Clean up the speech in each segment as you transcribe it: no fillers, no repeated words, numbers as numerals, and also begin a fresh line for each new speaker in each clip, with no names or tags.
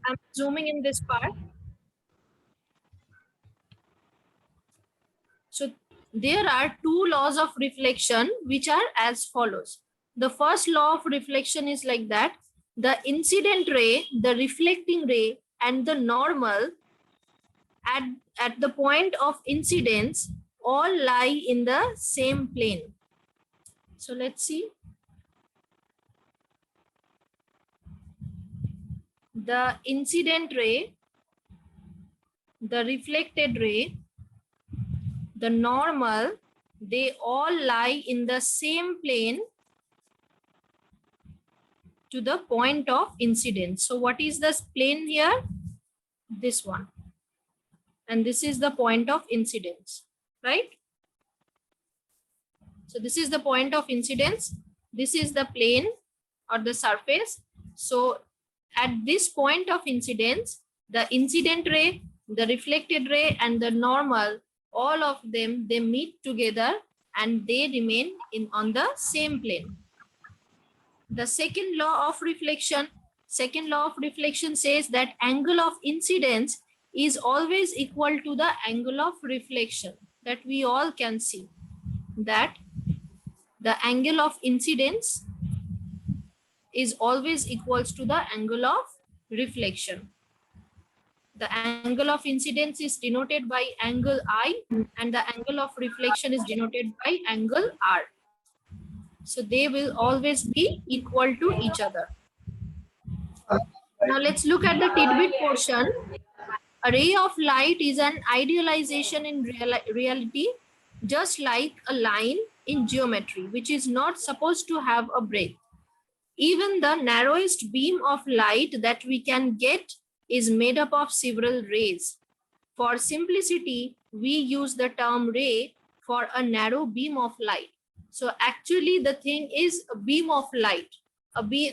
I'm zooming in this part. So there are two laws of reflection which are as follows. The first law of reflection is like that: the incident ray, the reflecting ray, and the normal at the point of incidence all lie in the same plane. So let's see. The incident ray, the reflected ray, the normal, they all lie in the same plane to the point of incidence. So what is this plane here? This one. And this is the point of incidence, right? So this is the point of incidence. This is the plane or the surface. So at this point of incidence, the incident ray, the reflected ray, and the normal, all of them, they meet together and they remain on the same plane. The second law of reflection says that angle of incidence is always equal to the angle of reflection. That we all can see, that the angle of incidence is always equals to the angle of reflection. The angle of incidence is denoted by angle I, and the angle of reflection is denoted by angle R. So they will always be equal to each other. Now let's look at the tidbit portion. A ray of light is an idealization in reality, just like a line in geometry, which is not supposed to have a breadth. Even the narrowest beam of light that we can get is made up of several rays. For simplicity, we use the term ray for a narrow beam of light. So actually the thing is a beam of light.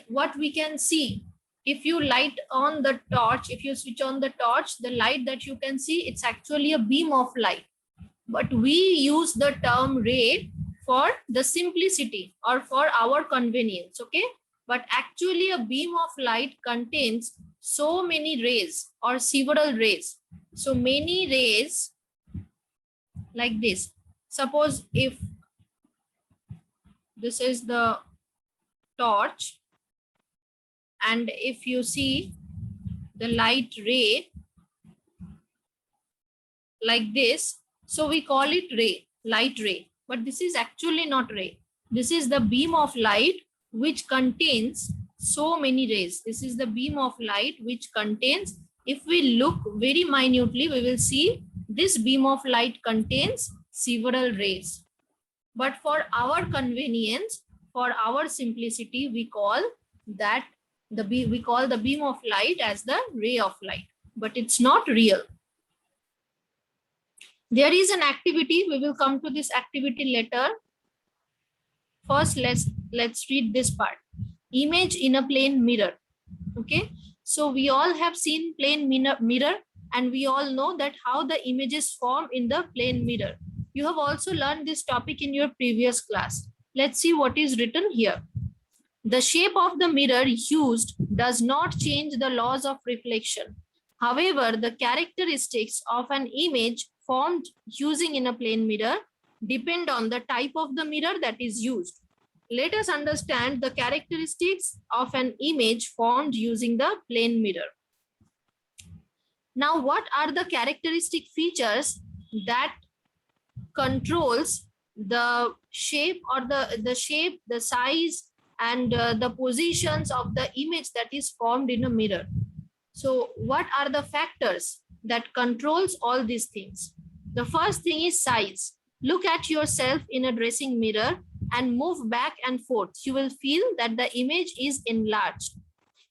What we can see, if you light on the torch, if you switch on the torch, the light that you can see, it's actually a beam of light. But we use the term ray for the simplicity or for our convenience, okay? But actually a beam of light contains so many rays or several rays. So many rays like this. Suppose if this is the torch, and if you see the light ray like this, so we call it ray, light ray. But this is actually not ray. This is the beam of light which contains so many rays. This is the beam of light which contains, if we look very minutely, we will see this beam of light contains several rays. But for our convenience, for our simplicity, we call that we call the beam of light as the ray of light, but it's not real. There is an activity. We will come to this activity later. First, let's read this part. Image in a plane mirror. Okay, so we all have seen plane mirror, and we all know that how the images form in the plane mirror. You have also learned this topic in your previous class. Let's see what is written here. The shape of the mirror used does not change the laws of reflection. However, the characteristics of an image formed using in a plane mirror depend on the type of the mirror that is used. Let us understand the characteristics of an image formed using the plane mirror. Now, what are the characteristic features that controls the shape or the shape, the size, and the positions of the image that is formed in a mirror? So what are the factors that controls all these things? The first thing is size. Look at yourself in a dressing mirror and move back and forth. You will feel that the image is enlarged.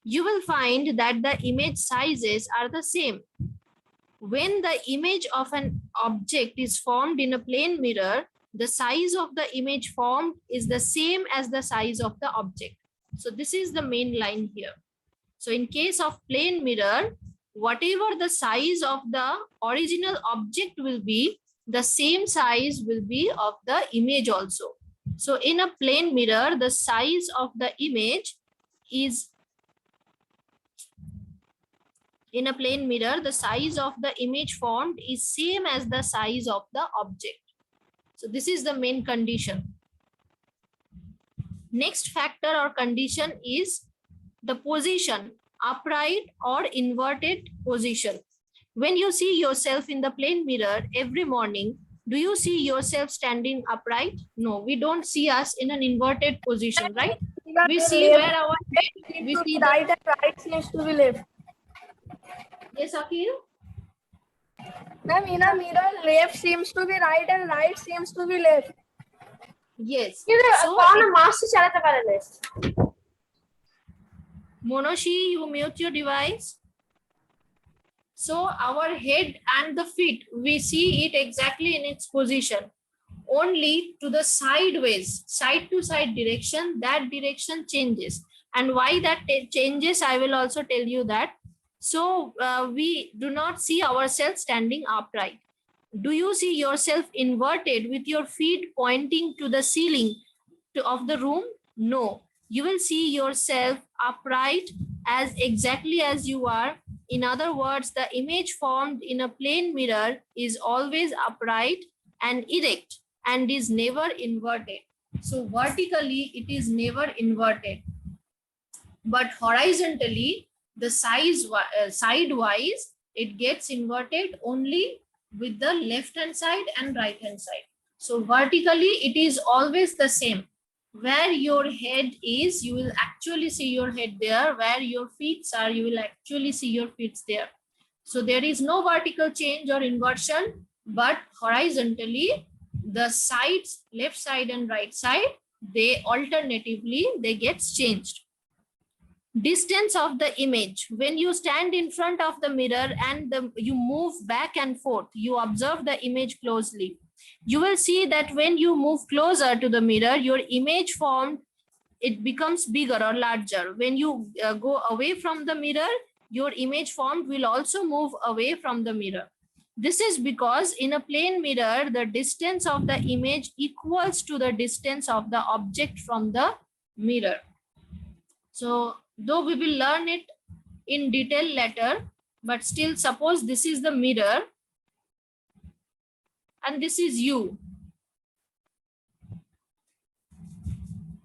You will find that the image sizes are the same. When the image of an object is formed in a plane mirror, the size of the image formed is the same as the size of the object. So this is the main line here. So in case of plane mirror, whatever the size of the original object will be, the same size will be of the image also. So in a plane mirror, the size of the image is In a plane mirror, the size of the image formed is same as the size of the object. So this is the main condition. Next factor or condition is the position, upright or inverted position. When you see yourself in the plane mirror every morning, do you see yourself standing upright? No, we don't see us in an inverted position, right? We see where our head, we see
right and right seems to be left.
Yes, Akhil?
Ma'am, in a mirror, left seems to be right and right seems to be left.
Yes.
So,
Monoshi, you mute your device. So our head and the feet, we see it exactly in its position. Only to the sideways, side to side direction, that direction changes. And why that changes, I will also tell you that. So we do not see ourselves standing upright. Do you see yourself inverted with your feet pointing to the ceiling of the room? No. You will see yourself upright as exactly as you are. In other words, the image formed in a plane mirror is always upright and erect and is never inverted. So vertically, it is never inverted. But horizontally, the sidewise, it gets inverted only with the left hand side and right hand side. So vertically, it is always the same. Where your head is, you will actually see your head there. Where your feet are, you will actually see your feet there. So there is no vertical change or inversion, but horizontally, the sides, left side and right side, they alternatively, they gets changed. Distance of the image. When you stand in front of the mirror and you move back and forth, you observe the image closely. You will see that when you move closer to the mirror, your image formed, it becomes bigger or larger. When you go away from the mirror, your image formed will also move away from the mirror. This is because in a plane mirror, the distance of the image equals to the distance of the object from the mirror. So though we will learn it in detail later, but still suppose this is the mirror and this is you.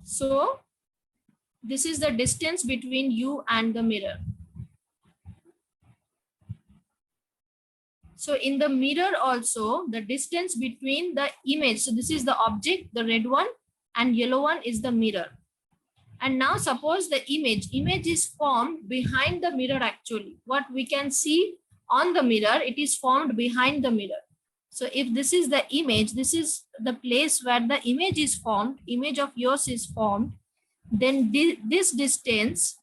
So this is the distance between you and the mirror. So in the mirror also, the distance between the image, so this is the object, the red one, and yellow one is the mirror. And now suppose the image is formed behind the mirror actually. What we can see on the mirror, it is formed behind the mirror. So if this is the image, this is the place where the image is formed, image of yours is formed, then this distance,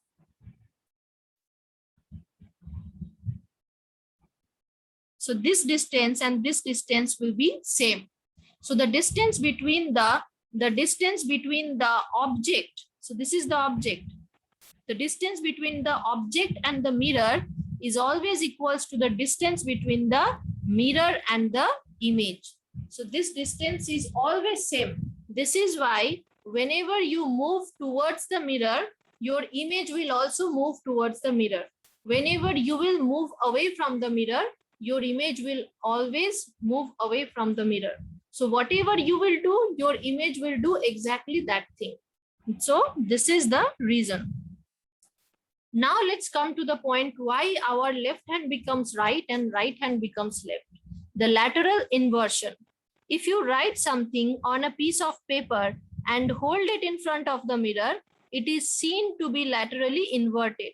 so this distance and this distance will be same. So the distance between the object, so this is the object. The distance between the object and the mirror is always equals to the distance between the mirror and the image. So this distance is always same. This is why whenever you move towards the mirror, your image will also move towards the mirror. Whenever you will move away from the mirror, your image will always move away from the mirror. So whatever you will do, your image will do exactly that thing. So this is the reason. Now let's come to the point why our left hand becomes right and right hand becomes left. The lateral inversion. If you write something on a piece of paper and hold it in front of the mirror, it is seen to be laterally inverted.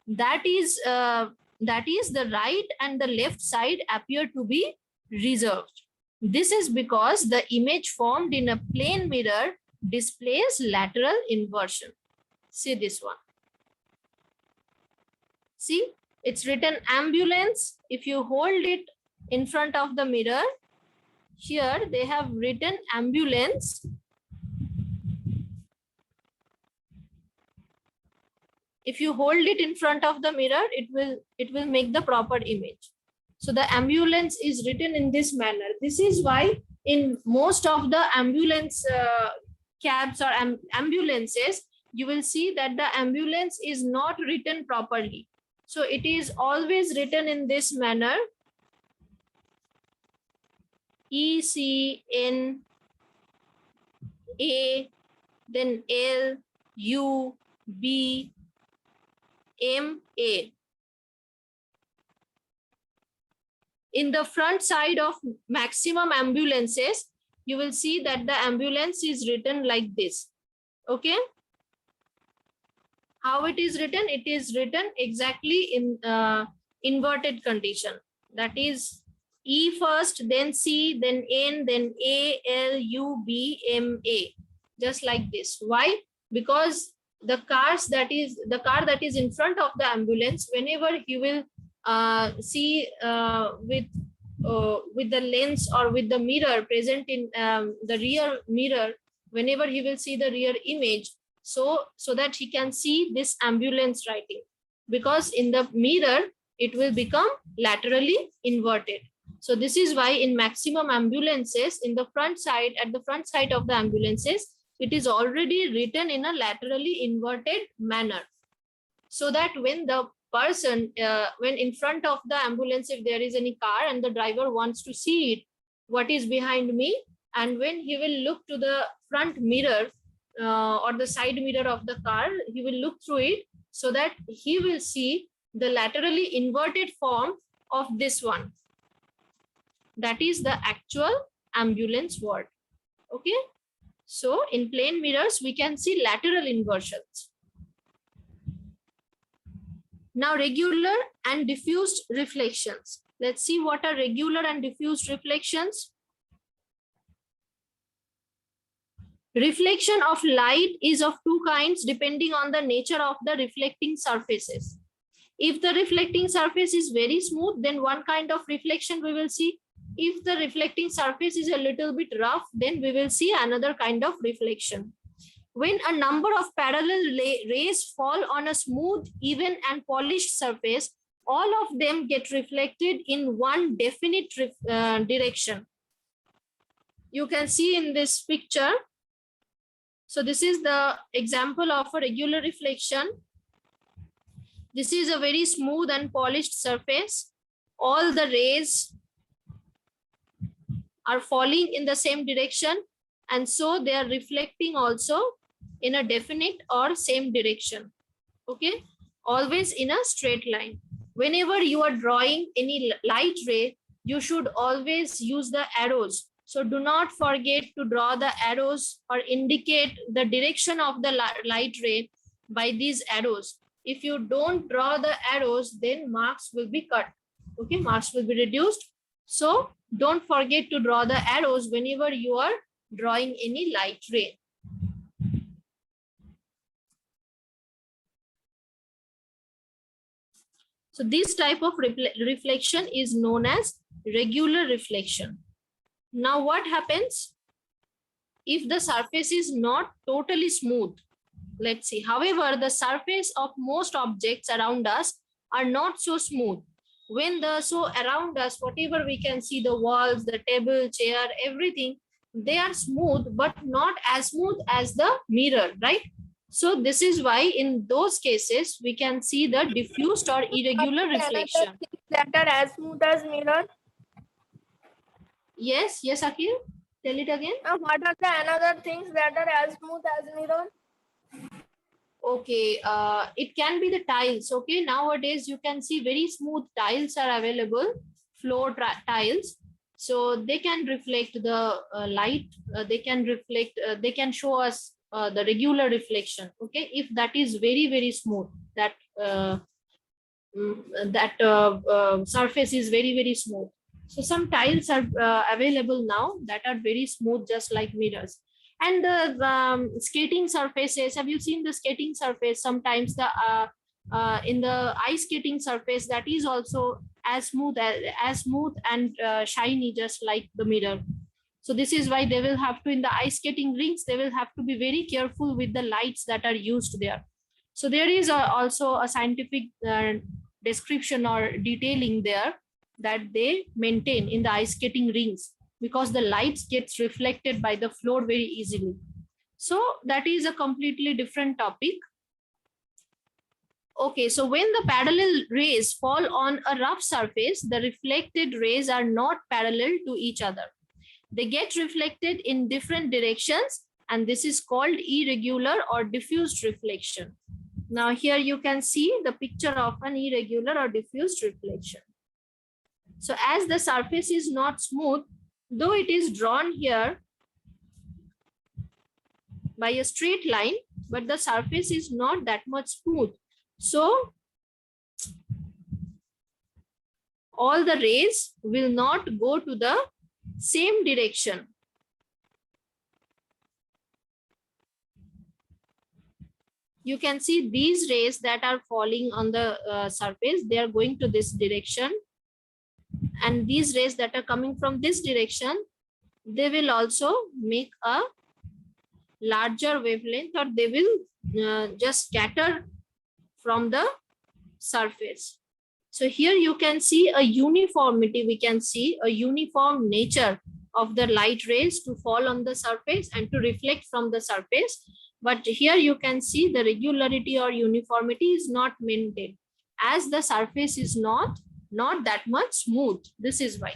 That is the right and the left side appear to be reserved. This is because the image formed in a plane mirror displays lateral inversion. See this one. See, it's written ambulance. If you hold it in front of the mirror, here they have written ambulance. If you hold it in front of the mirror, it will make the proper image. So the ambulance is written in this manner. This is why in most of the ambulance cabs or ambulances, you will see that the ambulance is not written properly. So it is always written in this manner. ECNA, then LUBMA. In the front side of maximum ambulances, you will see that the ambulance is written like this. Okay. How it is written? It is written exactly in inverted condition. That is E first, then C, then N, then A, L, U, B, M, A. Just like this. Why? Because the car that is in front of the ambulance, whenever he will see with the lens or with the mirror present in the rear mirror, whenever he will see the rear image, so that he can see this ambulance writing, because in the mirror it will become laterally inverted. So this is why in maximum ambulances, in the front side, at the front side of the ambulances, it is already written in a laterally inverted manner, so that when the person, when in front of the ambulance, if there is any car and the driver wants to see it, what is behind me, and when he will look to the front mirror or the side mirror of the car, he will look through it, so that he will see the laterally inverted form of this one. That is the actual ambulance word. Okay. So in plane mirrors, we can see lateral inversions. Now regular and diffused reflections. Let's see what are regular and diffused reflections. Reflection of light is of two kinds depending on the nature of the reflecting surfaces. If the reflecting surface is very smooth, then one kind of reflection we will see. If the reflecting surface is a little bit rough, then we will see another kind of reflection. When a number of parallel rays fall on a smooth, even and polished surface, all of them get reflected in one definite direction. You can see in this picture. So this is the example of a regular reflection. This is a very smooth and polished surface. All the rays are falling in the same direction, and so they are reflecting also in a definite or same direction. Okay, always in a straight line. Whenever you are drawing any light ray, you should always use the arrows. So do not forget to draw the arrows or indicate the direction of the light ray by these arrows. If you don't draw the arrows, then marks will be cut. Okay, marks will be reduced. So don't forget to draw the arrows whenever you are drawing any light ray. So this type of reflection is known as regular reflection. Now what happens if the surface is not totally smooth? Let's see. However, the surface of most objects around us are not so smooth. So around us, whatever we can see, the walls, the table, chair, everything, they are smooth, but not as smooth as the mirror, right? So this is why in those cases, we can see the diffused or irregular reflection.
That are as smooth as mirror.
Yes, Akhil, tell it again.
What are the another things that are as smooth as mirror?
Okay, it can be the tiles. Okay, nowadays you can see very smooth tiles are available, floor tiles. So they can reflect the light. They can reflect. They can show us the regular reflection. Okay, if that is very, very smooth, that surface is very, very smooth. So some tiles are available now that are very smooth, just like mirrors. And the skating surfaces, have you seen the skating surface? Sometimes the in the ice skating surface, that is also as smooth and shiny, just like the mirror. So this is why they will have to, in the ice skating rinks, they will have to be very careful with the lights that are used there. So there is also a scientific description or detailing there that they maintain in the ice skating rings, because the lights gets reflected by the floor very easily. So that is a completely different topic. Okay, so when the parallel rays fall on a rough surface, the reflected rays are not parallel to each other. They get reflected in different directions, and this is called irregular or diffused reflection. Now here you can see the picture of an irregular or diffused reflection. So as the surface is not smooth, though it is drawn here by a straight line, but the surface is not that much smooth. So all the rays will not go to the same direction. You can see these rays that are falling on the surface, they are going to this direction. And these rays that are coming from this direction, they will also make a larger wavelength, or they will just scatter from the surface. So here you can see a uniformity, we can see a uniform nature of the light rays to fall on the surface and to reflect from the surface. But here you can see the regularity or uniformity is not maintained, as the surface is not that much smooth. This is why.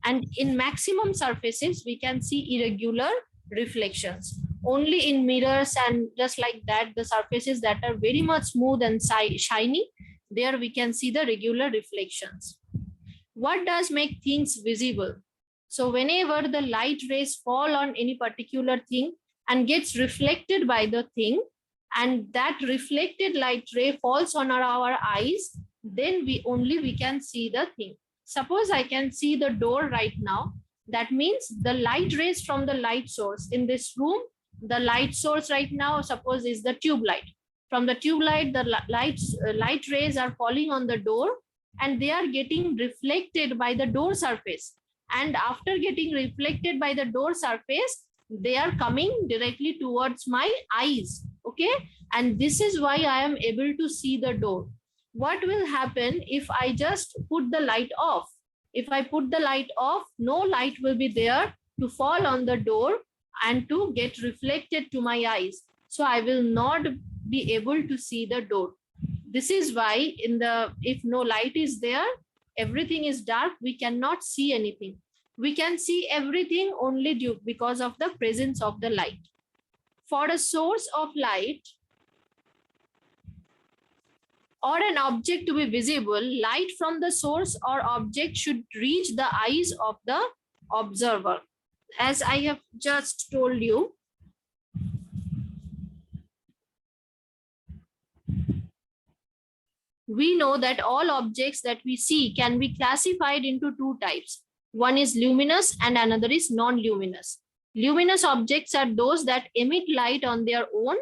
And in maximum surfaces, we can see irregular reflections. Only in mirrors and just like that, the surfaces that are very much smooth and shiny, there we can see the regular reflections. What does make things visible? So whenever the light rays fall on any particular thing and gets reflected by the thing, and that reflected light ray falls on our eyes, then we can see the thing. Suppose I can see the door right now. That means the light rays from the light source in this room, the light source right now, suppose, is the tube light. From the tube light, the light rays are falling on the door, and they are getting reflected by the door surface. And after getting reflected by the door surface, they are coming directly towards my eyes. Okay, and this is why I am able to see the door. What will happen if I just put the light off? If I put the light off, no light will be there to fall on the door and to get reflected to my eyes. So I will not be able to see the door. This is why if no light is there, everything is dark, we cannot see anything. We can see everything only because of the presence of the light. For a source of light or an object to be visible, light from the source or object should reach the eyes of the observer. As I have just told you, we know that all objects that we see can be classified into two types. One is luminous and another is non-luminous. Luminous objects are those that emit light on their own.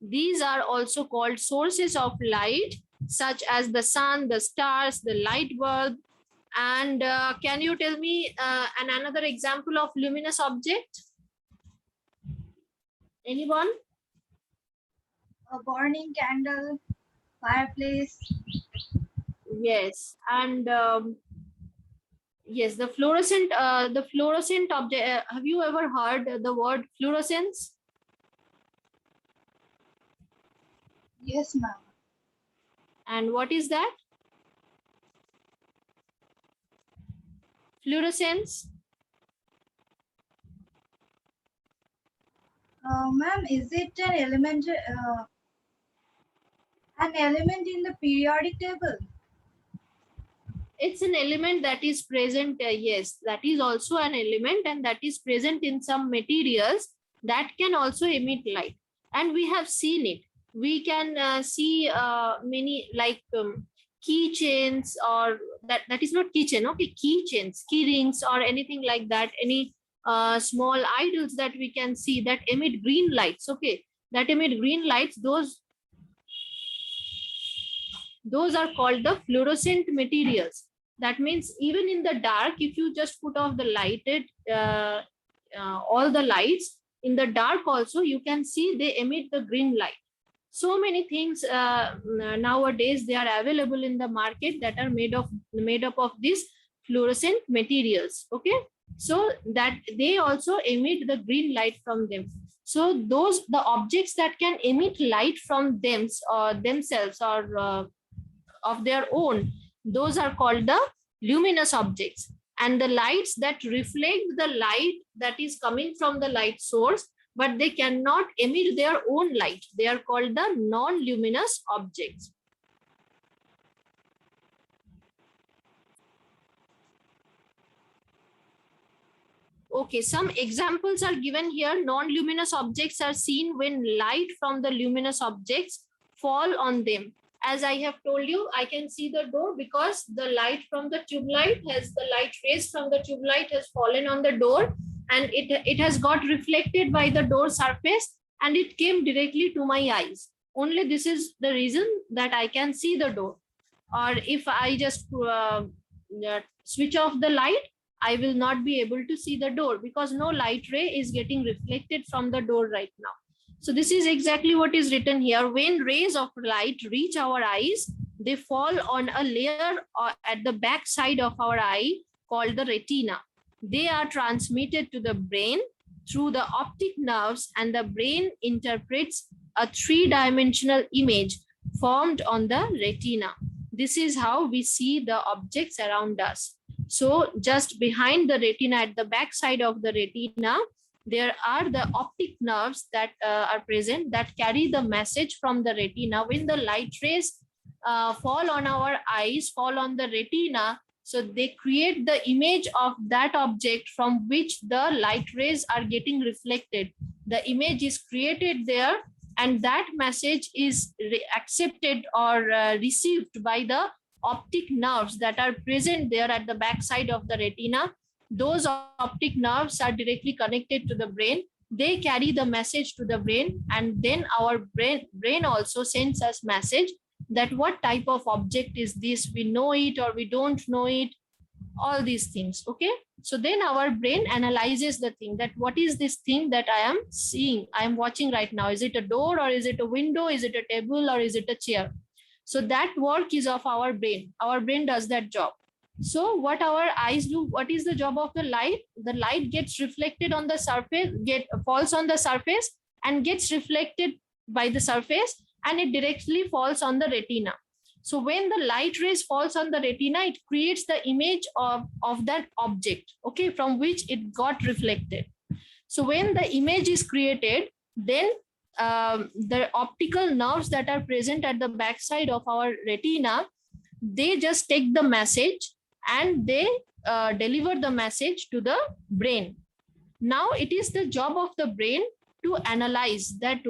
These are also called sources of light, such as the sun, the stars, the light bulb. And can you tell me another example of luminous object? Anyone?
A burning candle, fireplace.
Yes, and yes, the fluorescent object. Have you ever heard the word fluorescence?
Yes, ma'am.
And what is that? Fluorescence?
Ma'am, is it an element in the periodic table?
It's an element that is present, yes, that is also an element, and that is present in some materials that can also emit light. And we have seen it. We can see many like keychains, or that is not keychain, okay, keychains, key rings, or anything like that, any small idols that we can see that emit green lights, okay, that emit green lights, those are called the fluorescent materials. That means even in the dark, if you just put off the all the lights, in the dark also you can see they emit the green light. So many things nowadays, they are available in the market that are made up of these fluorescent materials. Okay, so that they also emit the green light from them. So the objects that can emit light from themselves or of their own, those are called the luminous objects. And the lights that reflect the light that is coming from the light source, but they cannot emit their own light, they are called the non-luminous objects. Okay, some examples are given here. Non-luminous objects are seen when light from the luminous objects fall on them. As I have told you, I can see the door because the light from the tube light the light rays from the tube light has fallen on the door, and it has got reflected by the door surface, and it came directly to my eyes. Only this is the reason that I can see the door. Or if I just switch off the light, I will not be able to see the door because no light ray is getting reflected from the door right now. So this is exactly what is written here. When rays of light reach our eyes, they fall on a layer at the back side of our eye called the retina. They are transmitted to the brain through the optic nerves, and the brain interprets a three-dimensional image formed on the retina. This is how we see the objects around us. So just behind the retina, at the back side of the retina, there are the optic nerves that are present that carry the message from the retina. When the light rays fall on our eyes, fall on the retina, so they create the image of that object from which the light rays are getting reflected. The image is created there, and that message is accepted or received by the optic nerves that are present there at the back side of the retina. Those optic nerves are directly connected to the brain. They carry the message to the brain, and then our brain also sends us message that what type of object is this, we know it or we don't know it, all these things. Okay, so then our brain analyzes the thing, that what is this thing that I am seeing, I am watching right now. Is it a door, or is it a window, is it a table, or is it a chair? So that work is of our brain. Our brain does that job. So what our eyes do, what is the job of the light? The light gets reflected on the surface, falls on the surface and gets reflected by the surface, and it directly falls on the retina. So when the light rays falls on the retina, it creates the image of that object, okay, from which it got reflected. So when the image is created, then the optical nerves that are present at the backside of our retina, they just take the message and they deliver the message to the brain. Now it is the job of the brain to analyze that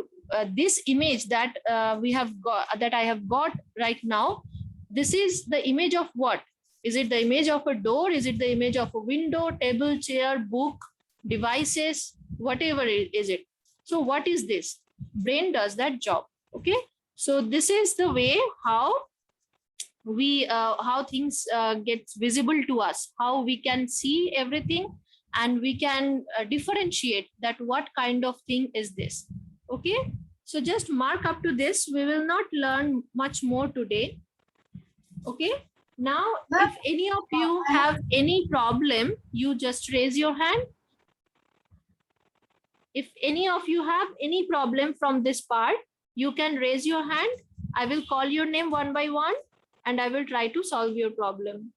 this image that we have got, that I have got right now, this is the image of what? Is it the image of a door? Is it the image of a window, table, chair, book, devices, whatever is it? So what is this? Brain does that job. Okay, so this is the way how we how things get visible to us, how we can see everything, and we can differentiate that what kind of thing is this. Okay, so just mark up to this. We will not learn much more today. Okay, now if any of you have any problem, you just raise your hand. If any of you have any problem from this part, you can raise your hand. I will call your name one by one and I will try to solve your problem.